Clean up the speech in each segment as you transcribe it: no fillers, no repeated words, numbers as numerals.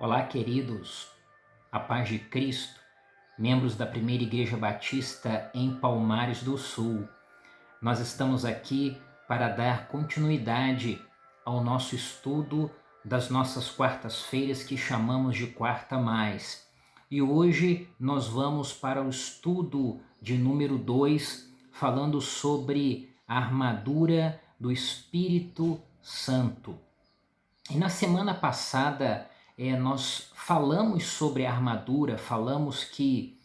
Olá, queridos, a paz de Cristo, membros da Primeira Igreja Batista em Palmares do Sul. Nós estamos aqui para dar continuidade ao nosso estudo das nossas quartas-feiras que chamamos de Quarta Mais. E hoje nós vamos para o estudo de número 2, falando sobre a armadura do Espírito Santo. E na semana passada nós falamos sobre a armadura, falamos que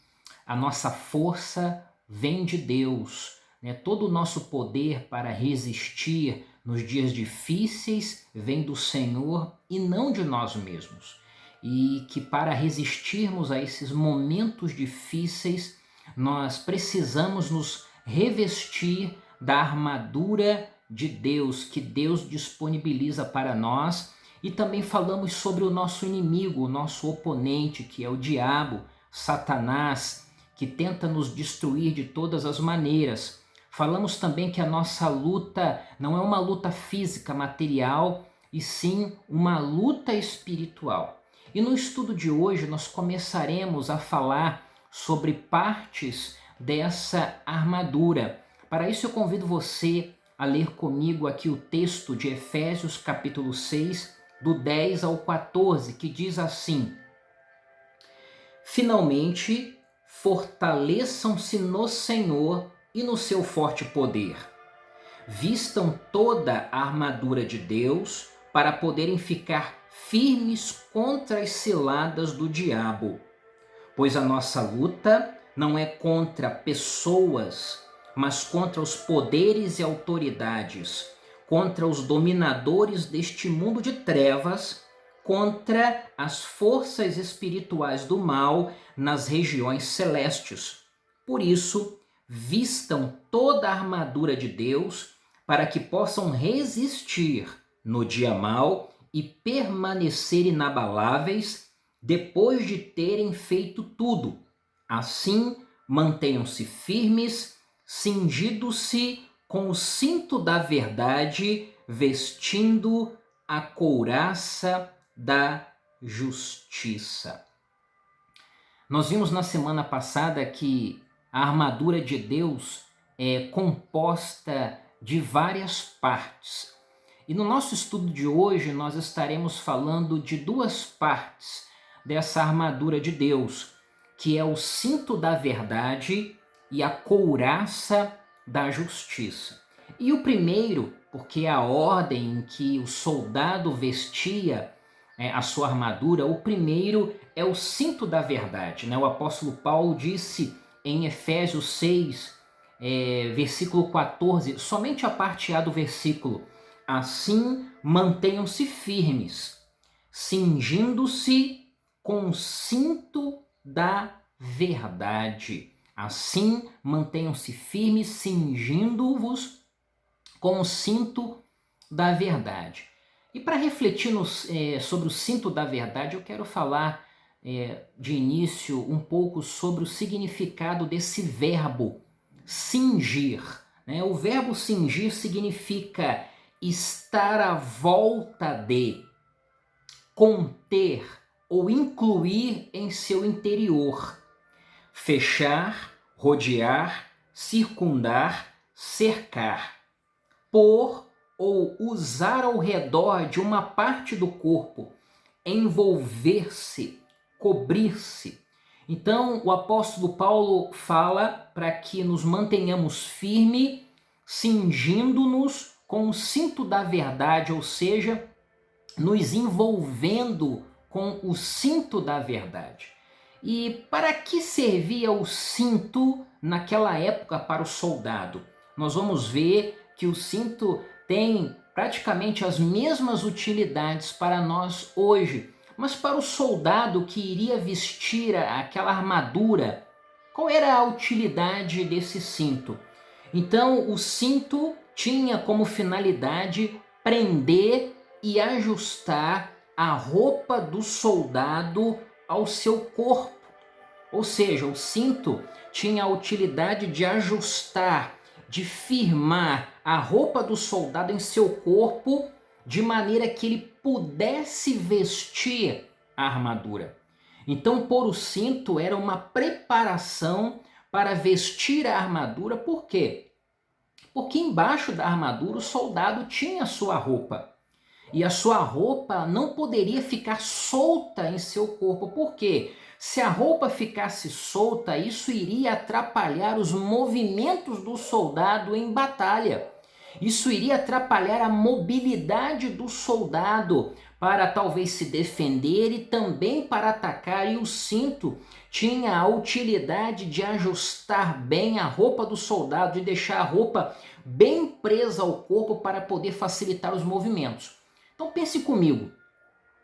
a nossa força vem de Deus, né? Todo o nosso poder para resistir nos dias difíceis vem do Senhor e não de nós mesmos. E que para resistirmos a esses momentos difíceis, nós precisamos nos revestir da armadura de Deus, que Deus disponibiliza para nós. E também falamos sobre o nosso inimigo, o nosso oponente, que é o diabo, Satanás, que tenta nos destruir de todas as maneiras. Falamos também que a nossa luta não é uma luta física, material, e sim uma luta espiritual. E no estudo de hoje nós começaremos a falar sobre partes dessa armadura. Para isso eu convido você a ler comigo aqui o texto de Efésios capítulo 6, do 10 ao 14, que diz assim: Finalmente, fortaleçam-se no Senhor e no seu forte poder. Vistam toda a armadura de Deus para poderem ficar firmes contra as ciladas do diabo. Pois a nossa luta não é contra pessoas, mas contra os poderes e autoridades, contra os dominadores deste mundo de trevas, contra as forças espirituais do mal nas regiões celestes. Por isso, vistam toda a armadura de Deus para que possam resistir no dia mau e permanecer inabaláveis depois de terem feito tudo. Assim, mantenham-se firmes, cingindo-se com o cinto da verdade, vestindo a couraça da justiça. Nós vimos na semana passada que a armadura de Deus é composta de várias partes. E no nosso estudo de hoje nós estaremos falando de duas partes dessa armadura de Deus, que é o cinto da verdade e a couraça da justiça. E o primeiro, porque é a ordem em que o soldado vestia a sua armadura, o primeiro é o cinto da verdade, né? O apóstolo Paulo disse em Efésios 6, versículo 14, somente a parte A do versículo: assim mantenham-se firmes, cingindo-se com o cinto da verdade. Assim, mantenham-se firmes, cingindo-vos com o cinto da verdade. E para refletir sobre o cinto da verdade, eu quero falar de início um pouco sobre o significado desse verbo cingir. Né? O verbo cingir significa estar à volta de, conter ou incluir em seu interior. Fechar, rodear, circundar, cercar. Por ou usar ao redor de uma parte do corpo. Envolver-se, cobrir-se. Então, o apóstolo Paulo fala para que nos mantenhamos firmes, cingindo-nos com o cinto da verdade, ou seja, nos envolvendo com o cinto da verdade. E para que servia o cinto naquela época para o soldado? Nós vamos ver que o cinto tem praticamente as mesmas utilidades para nós hoje. Mas para o soldado que iria vestir aquela armadura, qual era a utilidade desse cinto? Então, o cinto tinha como finalidade prender e ajustar a roupa do soldado ao seu corpo. Ou seja, o cinto tinha a utilidade de ajustar, de firmar a roupa do soldado em seu corpo, de maneira que ele pudesse vestir a armadura. Então, pôr o cinto era uma preparação para vestir a armadura. Por quê? Porque embaixo da armadura o soldado tinha sua roupa. E a sua roupa não poderia ficar solta em seu corpo. Por quê? Se a roupa ficasse solta, isso iria atrapalhar os movimentos do soldado em batalha. Isso iria atrapalhar a mobilidade do soldado para talvez se defender e também para atacar. E o cinto tinha a utilidade de ajustar bem a roupa do soldado, de deixar a roupa bem presa ao corpo para poder facilitar os movimentos. Então pense comigo,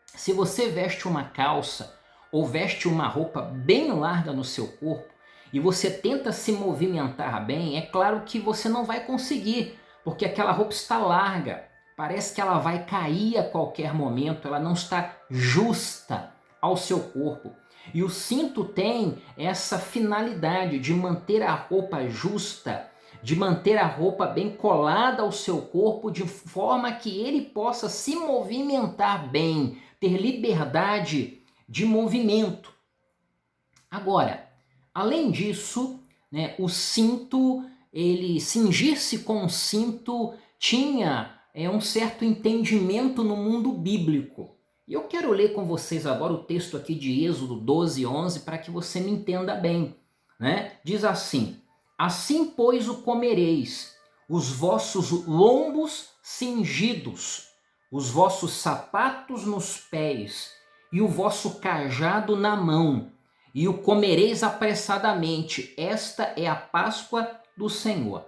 se você veste uma calça ou veste uma roupa bem larga no seu corpo e você tenta se movimentar bem, é claro que você não vai conseguir, porque aquela roupa está larga, parece que ela vai cair a qualquer momento, ela não está justa ao seu corpo. E o cinto tem essa finalidade de manter a roupa justa, de manter a roupa bem colada ao seu corpo, de forma que ele possa se movimentar bem, ter liberdade de movimento. Agora, além disso, né, o cinto, cingir-se com o cinto tinha um certo entendimento no mundo bíblico. E eu quero ler com vocês agora o texto aqui de Êxodo 12:11 para que você me entenda bem, né? Diz assim: assim, pois, o comereis, os vossos lombos cingidos, os vossos sapatos nos pés e o vosso cajado na mão, e o comereis apressadamente. Esta é a Páscoa do Senhor.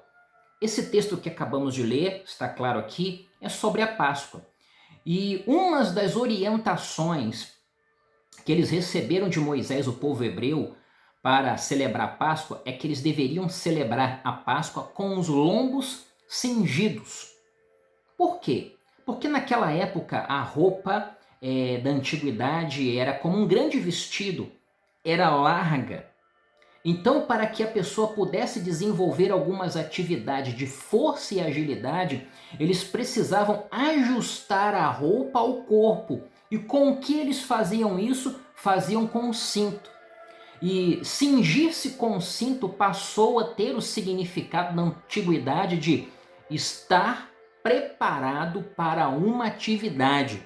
Esse texto que acabamos de ler, está claro aqui, é sobre a Páscoa. E uma das orientações que eles receberam de Moisés, o povo hebreu, para celebrar a Páscoa, é que eles deveriam celebrar a Páscoa com os lombos cingidos. Por quê? Porque naquela época a roupa da antiguidade era como um grande vestido, era larga. Então, para que a pessoa pudesse desenvolver algumas atividades de força e agilidade, eles precisavam ajustar a roupa ao corpo. E com o que eles faziam isso? Faziam com o cinto. E cingir-se com o cinto passou a ter o significado na antiguidade de estar preparado para uma atividade,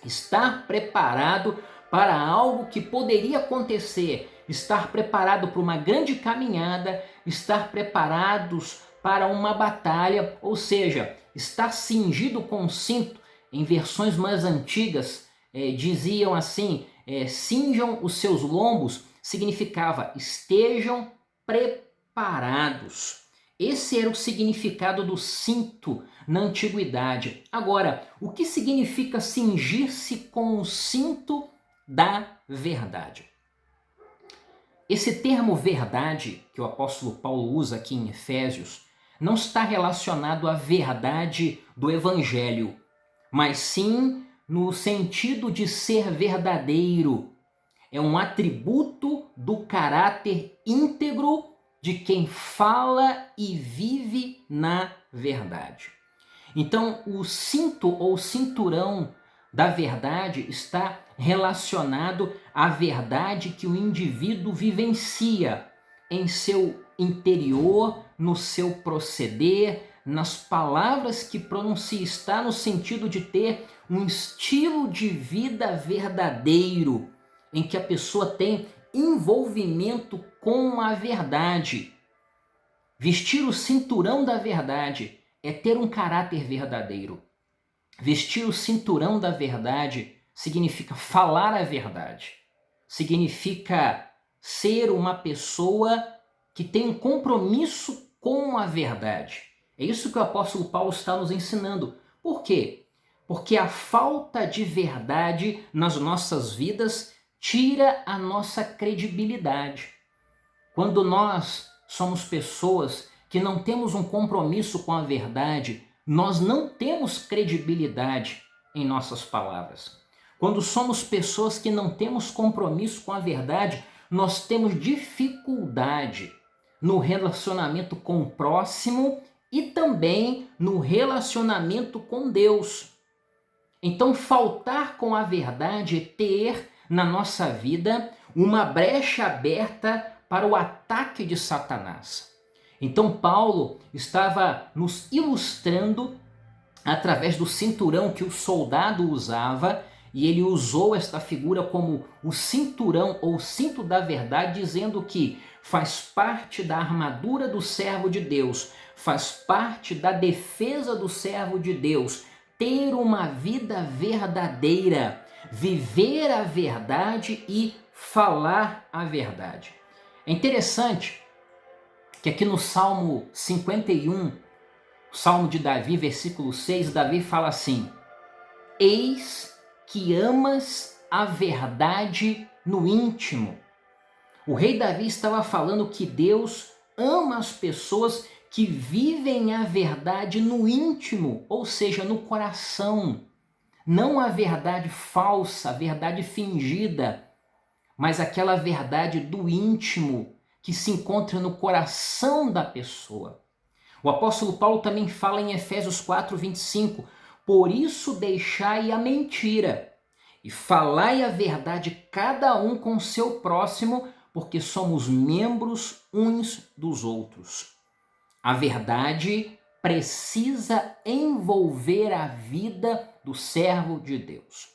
estar preparado para algo que poderia acontecer, estar preparado para uma grande caminhada, estar preparados para uma batalha, ou seja, estar cingido com o cinto. Em versões mais antigas diziam assim, cinjam os seus lombos, significava estejam preparados. Esse era o significado do cinto na antiguidade. Agora, o que significa cingir-se com o cinto da verdade? Esse termo verdade, que o apóstolo Paulo usa aqui em Efésios, não está relacionado à verdade do evangelho, mas sim no sentido de ser verdadeiro. É um atributo do caráter íntegro de quem fala e vive na verdade. Então, o cinto ou cinturão da verdade está relacionado à verdade que o indivíduo vivencia em seu interior, no seu proceder, nas palavras que pronuncia. Está no sentido de ter um estilo de vida verdadeiro, em que a pessoa tem envolvimento com a verdade. Vestir o cinturão da verdade é ter um caráter verdadeiro. Vestir o cinturão da verdade significa falar a verdade. Significa ser uma pessoa que tem um compromisso com a verdade. É isso que o apóstolo Paulo está nos ensinando. Por quê? Porque a falta de verdade nas nossas vidas tira a nossa credibilidade. Quando nós somos pessoas que não temos um compromisso com a verdade, nós não temos credibilidade em nossas palavras. Quando somos pessoas que não temos compromisso com a verdade, nós temos dificuldade no relacionamento com o próximo e também no relacionamento com Deus. Então, faltar com a verdade é ter na nossa vida uma brecha aberta para o ataque de Satanás. Então, Paulo estava nos ilustrando através do cinturão que o soldado usava, e ele usou esta figura como o cinturão ou cinto da verdade, dizendo que faz parte da armadura do servo de Deus, faz parte da defesa do servo de Deus, ter uma vida verdadeira, viver a verdade e falar a verdade. É interessante que aqui no Salmo 51, o Salmo de Davi, versículo 6, Davi fala assim: eis que amas a verdade no íntimo. O rei Davi estava falando que Deus ama as pessoas que vivem a verdade no íntimo, ou seja, no coração. Não a verdade falsa, a verdade fingida, mas aquela verdade do íntimo que se encontra no coração da pessoa. O apóstolo Paulo também fala em Efésios 4:25, por isso deixai a mentira e falai a verdade cada um com seu próximo, porque somos membros uns dos outros. A verdade precisa envolver a vida do servo de Deus.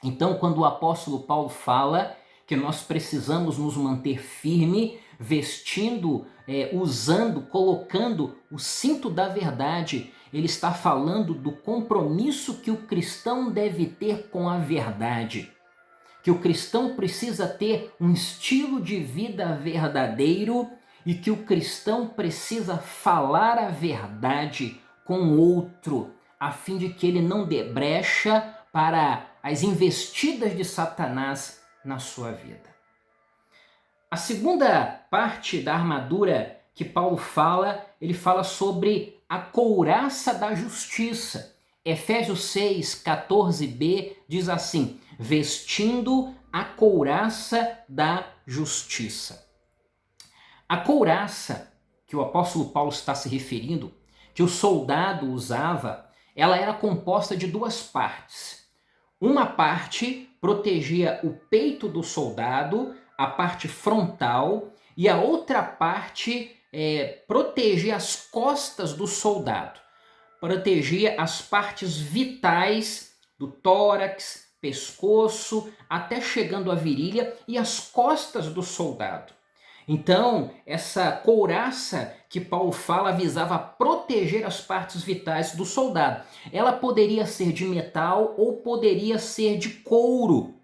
Então, quando o apóstolo Paulo fala que nós precisamos nos manter firme, vestindo, usando, colocando o cinto da verdade, ele está falando do compromisso que o cristão deve ter com a verdade. Que o cristão precisa ter um estilo de vida verdadeiro e que o cristão precisa falar a verdade com o outro, a fim de que ele não dê brecha para as investidas de Satanás na sua vida. A segunda parte da armadura que Paulo fala, ele fala sobre a couraça da justiça. Efésios 6:14b diz assim: vestindo a couraça da justiça. A couraça que o apóstolo Paulo está se referindo, que o soldado usava, ela era composta de duas partes. Uma parte protegia o peito do soldado, a parte frontal, e a outra parte protegia as costas do soldado, protegia as partes vitais do tórax, pescoço, até chegando à virilha e as costas do soldado. Então, essa couraça que Paulo fala visava proteger as partes vitais do soldado. Ela poderia ser de metal ou poderia ser de couro.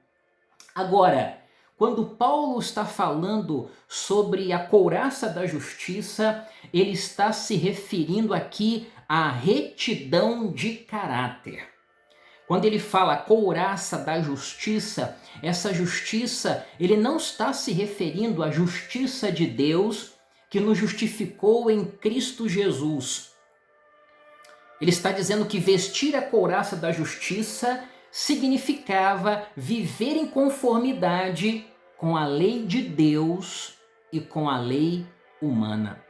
Agora, quando Paulo está falando sobre a couraça da justiça, ele está se referindo aqui à retidão de caráter. Quando ele fala couraça da justiça, essa justiça, ele não está se referindo à justiça de Deus que nos justificou em Cristo Jesus. Ele está dizendo que vestir a couraça da justiça significava viver em conformidade com a lei de Deus e com a lei humana.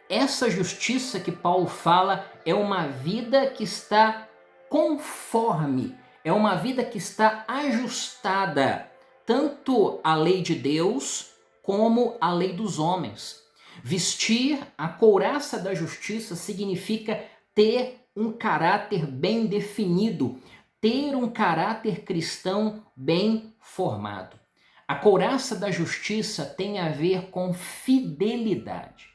Essa justiça que Paulo fala é uma vida que está conforme, é uma vida que está ajustada tanto à lei de Deus como à lei dos homens. Vestir a couraça da justiça significa ter um caráter bem definido, ter um caráter cristão bem formado. A couraça da justiça tem a ver com fidelidade.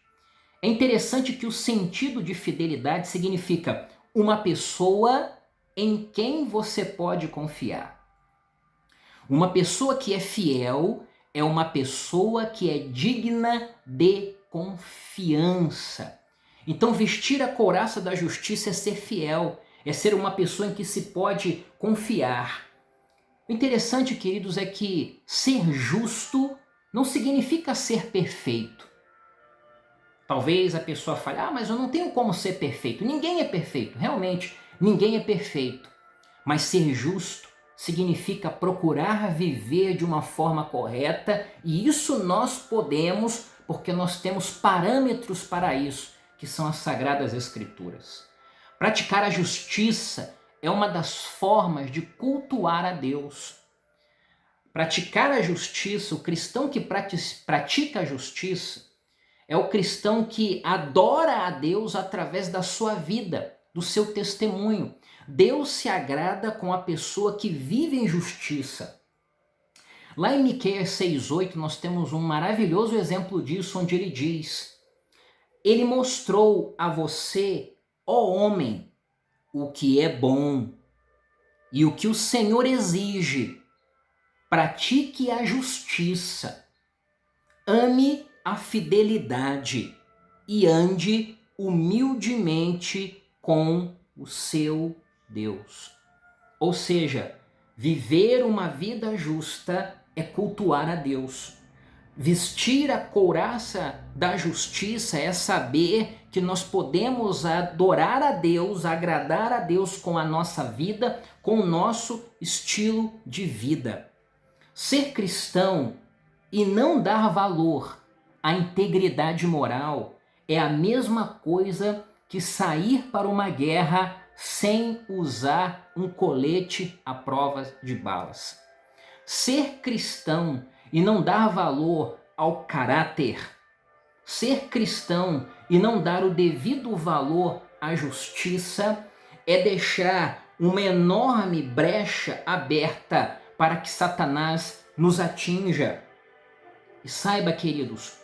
É interessante que o sentido de fidelidade significa uma pessoa em quem você pode confiar. Uma pessoa que é fiel é uma pessoa que é digna de confiança. Então, vestir a couraça da justiça é ser fiel, é ser uma pessoa em que se pode confiar. O interessante, queridos, é que ser justo não significa ser perfeito. Talvez a pessoa fale, mas eu não tenho como ser perfeito. Ninguém é perfeito, realmente, ninguém é perfeito. Mas ser justo significa procurar viver de uma forma correta, e isso nós podemos, porque nós temos parâmetros para isso, que são as Sagradas Escrituras. Praticar a justiça é uma das formas de cultuar a Deus. Praticar a justiça, o cristão que pratica a justiça, é o cristão que adora a Deus através da sua vida, do seu testemunho. Deus se agrada com a pessoa que vive em justiça. Lá em Miqueias 6,8 nós temos um maravilhoso exemplo disso, onde ele diz: Ele mostrou a você, ó homem, o que é bom e o que o Senhor exige. Pratique a justiça, ame a fidelidade e ande humildemente com o seu Deus. Ou seja, viver uma vida justa é cultuar a Deus. Vestir a couraça da justiça é saber que nós podemos adorar a Deus, agradar a Deus com a nossa vida, com o nosso estilo de vida. Ser cristão e não dar valor à integridade moral é a mesma coisa que sair para uma guerra sem usar um colete à prova de balas. Ser cristão e não dar valor ao caráter, ser cristão e não dar o devido valor à justiça, é deixar uma enorme brecha aberta para que Satanás nos atinja. E saiba, queridos,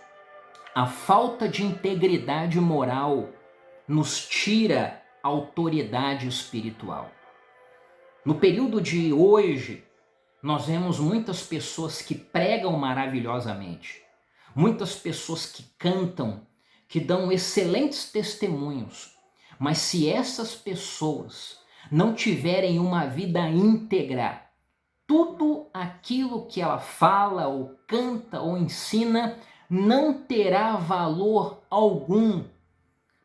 a falta de integridade moral nos tira a autoridade espiritual. No período de hoje, nós vemos muitas pessoas que pregam maravilhosamente, muitas pessoas que cantam, que dão excelentes testemunhos, mas se essas pessoas não tiverem uma vida íntegra, tudo aquilo que ela fala, ou canta, ou ensina, não terá valor algum,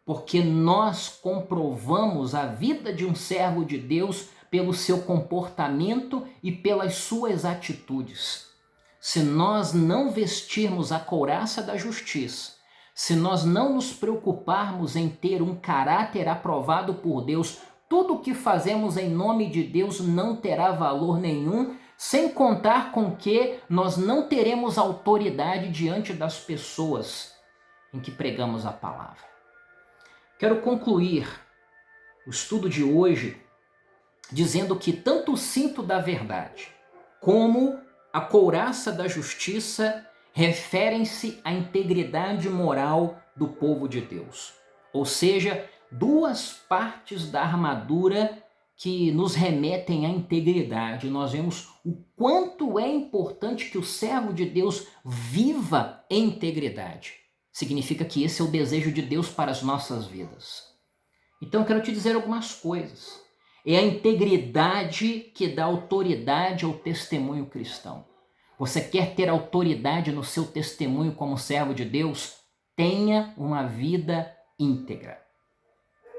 porque nós comprovamos a vida de um servo de Deus pelo seu comportamento e pelas suas atitudes. Se nós não vestirmos a couraça da justiça, se nós não nos preocuparmos em ter um caráter aprovado por Deus, tudo o que fazemos em nome de Deus não terá valor nenhum, sem contar com que nós não teremos autoridade diante das pessoas em que pregamos a palavra. Quero concluir o estudo de hoje dizendo que tanto o cinto da verdade como a couraça da justiça referem-se à integridade moral do povo de Deus. Ou seja, duas partes da armadura que nos remetem à integridade. Nós vemos o quanto é importante que o servo de Deus viva em integridade. Significa que esse é o desejo de Deus para as nossas vidas. Então eu quero te dizer algumas coisas. É a integridade que dá autoridade ao testemunho cristão. Você quer ter autoridade no seu testemunho como servo de Deus? Tenha uma vida íntegra.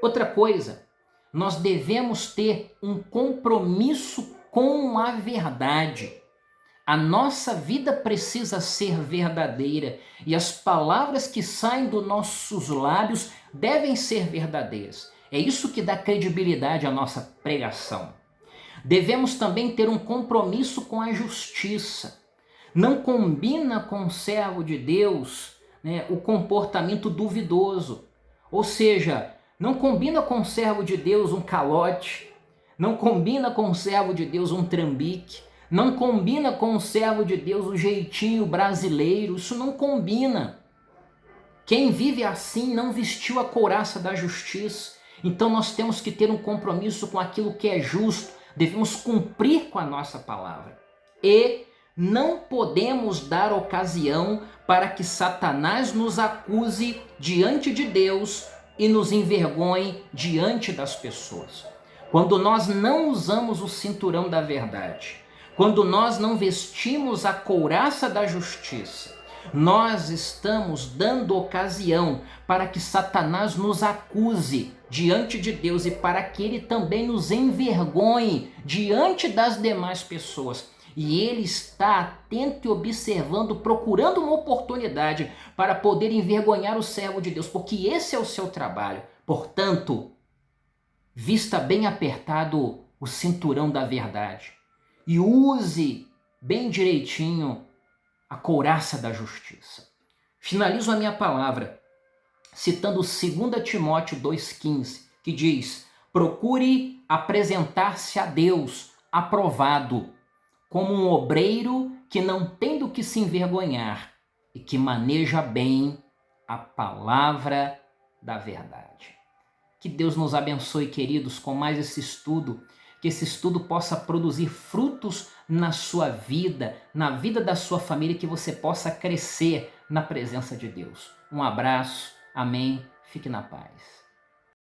Outra coisa, nós devemos ter um compromisso com a verdade. A nossa vida precisa ser verdadeira e as palavras que saem dos nossos lábios devem ser verdadeiras. É isso que dá credibilidade à nossa pregação. Devemos também ter um compromisso com a justiça. Não combina com o servo de Deus, o comportamento duvidoso. Ou seja, não combina com o servo de Deus um calote, não combina com o servo de Deus um trambique, não combina com o servo de Deus o jeitinho brasileiro, isso não combina. Quem vive assim não vestiu a couraça da justiça. Então nós temos que ter um compromisso com aquilo que é justo, devemos cumprir com a nossa palavra. E não podemos dar ocasião para que Satanás nos acuse diante de Deus e nos envergonhe diante das pessoas. Quando nós não usamos o cinturão da verdade, quando nós não vestimos a couraça da justiça, nós estamos dando ocasião para que Satanás nos acuse diante de Deus e para que ele também nos envergonhe diante das demais pessoas. E ele está atento e observando, procurando uma oportunidade para poder envergonhar o servo de Deus, porque esse é o seu trabalho. Portanto, vista bem apertado o cinturão da verdade e use bem direitinho a couraça da justiça. Finalizo a minha palavra citando 2 Timóteo 2,15, que diz: procure apresentar-se a Deus aprovado, como um obreiro que não tem do que se envergonhar e que maneja bem a palavra da verdade. Que Deus nos abençoe, queridos, com mais esse estudo, que esse estudo possa produzir frutos na sua vida, na vida da sua família, que você possa crescer na presença de Deus. Um abraço, amém, fique na paz.